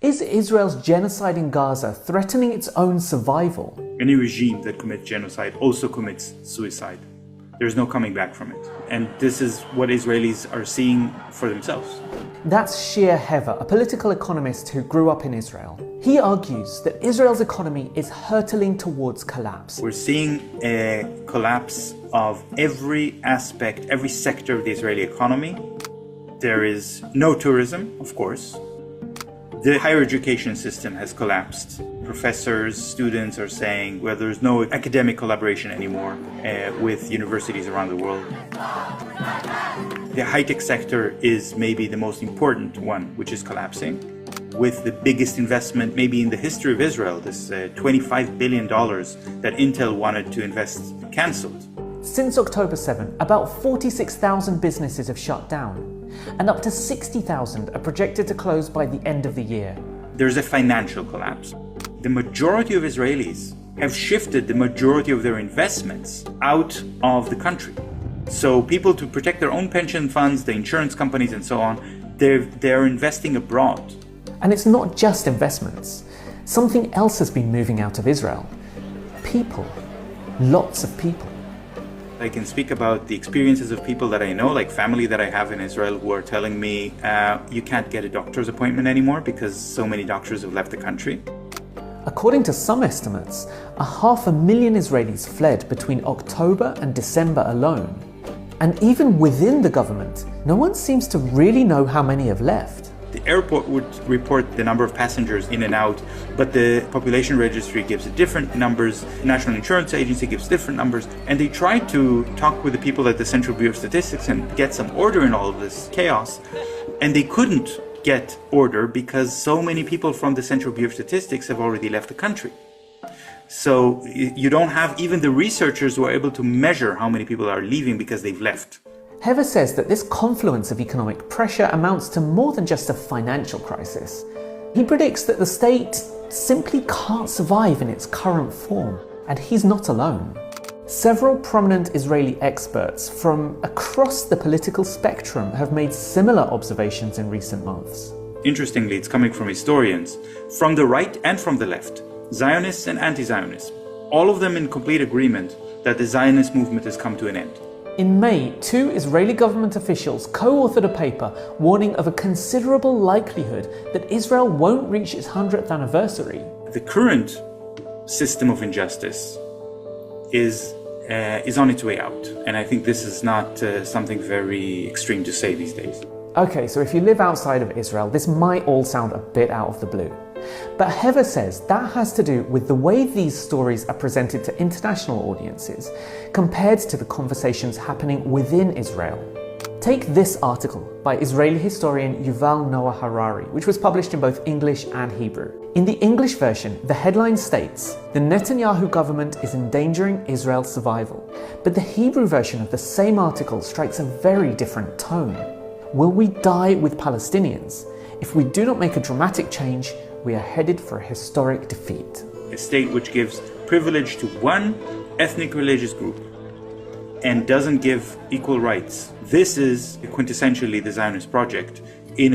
Is Israel's genocide in Gaza threatening its own survival? Any regime that commits genocide also commits suicide. There's no coming back from it. And this is what Israelis are seeing for themselves. That's Shir Hever, a political economist who grew up in Israel. He argues that Israel's economy is hurtling towards collapse. We're seeing a collapse of every aspect, every sector of the Israeli economy. There is no tourism, of course. The higher education system has collapsed. Professors, students are saying, well, there's no academic collaboration anymore with universities around the world. The high-tech sector is maybe the most important one, which is collapsing, with the biggest investment maybe in the history of Israel, this $25 billion that Intel wanted to invest cancelled. Since October 7, about 46,000 businesses have shut down, and up to 60,000 are projected to close by the end of the year. There's a financial collapse. The majority of Israelis have shifted the majority of their investments out of the country. So people, to protect their own pension funds, the insurance companies and so on, they're investing abroad. And it's not just investments. Something else has been moving out of Israel. People. Lots of people. I can speak about the experiences of people that I know, like family that I have in Israel, who are telling me you can't get a doctor's appointment anymore because so many doctors have left the country. According to some estimates, 500,000 Israelis fled between October and December alone. And even within the government, no one seems to really know how many have left. The airport would report the number of passengers in and out, but the population registry gives different numbers, the National Insurance Agency gives different numbers, and they tried to talk with the people at the Central Bureau of Statistics and get some order in all of this chaos, and they couldn't get order because so many people from the Central Bureau of Statistics have already left the country. So you don't have even the researchers who are able to measure how many people are leaving because they've left. Hever says that this confluence of economic pressure amounts to more than just a financial crisis. He predicts that the state simply can't survive in its current form, and he's not alone. Several prominent Israeli experts from across the political spectrum have made similar observations in recent months. Interestingly, it's coming from historians, from the right and from the left, Zionists and anti-Zionists, all of them in complete agreement that the Zionist movement has come to an end. In May, 2 Israeli government officials co-authored a paper warning of a considerable likelihood that Israel won't reach its 100th anniversary. The current system of injustice is on its way out, and I think this is not something very extreme to say these days. Okay, so if you live outside of Israel, this might all sound a bit out of the blue. But Hever says that has to do with the way these stories are presented to international audiences compared to the conversations happening within Israel. Take this article by Israeli historian Yuval Noah Harari, which was published in both English and Hebrew. In the English version, the headline states, "The Netanyahu government is endangering Israel's survival." But the Hebrew version of the same article strikes a very different tone. Will we die with Palestinians? If we do not make a dramatic change, we are headed for a historic defeat. A state which gives privilege to one ethnic religious group and doesn't give equal rights. This is quintessentially the Zionist project in